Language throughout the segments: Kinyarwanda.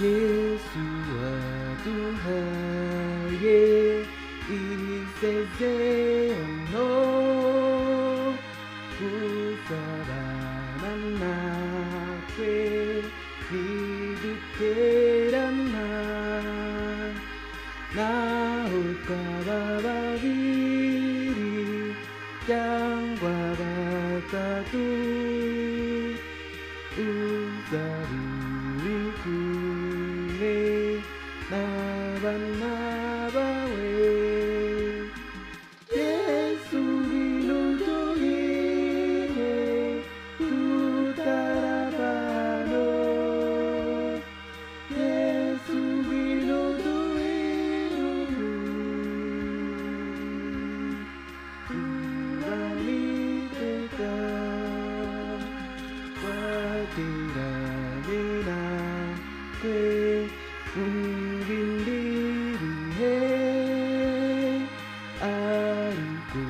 Yesuwa Tuhan Ye Isezeno Kusabananakwe Hidukerana Naukababiri Cyangwa batatu Uzarurikure N'abana bawe Yesu binuduhire tutarabano Yesu binuduhire turaniteka watirarira kwe urindiriye ariko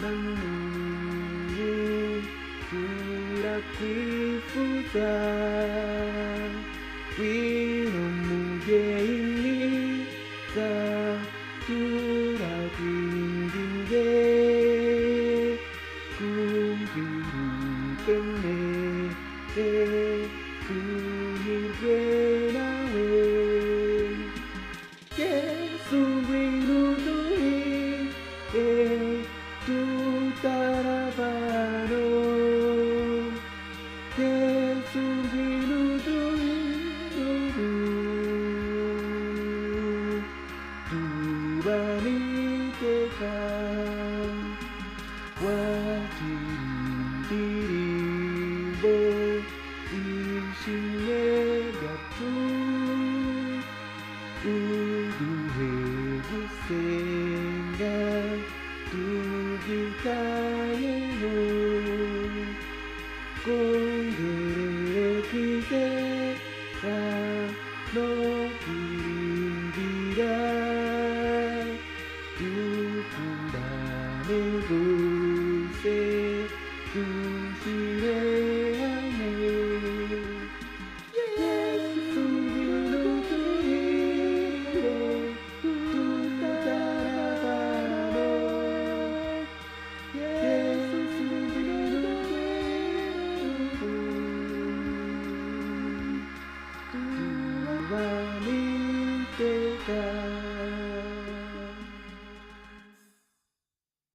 nanone turakwifuza wino mubyeyi mwiza turakwinginze kumvira ukeneye tuhirwe nawe Yesu ngwino uduhire tutarabano Yesu ngwino uduhire tubaniteka wakiririmbo ishimwe ryacu uduhe gusenga tubyitayeho twongerere kwizera no kwiringira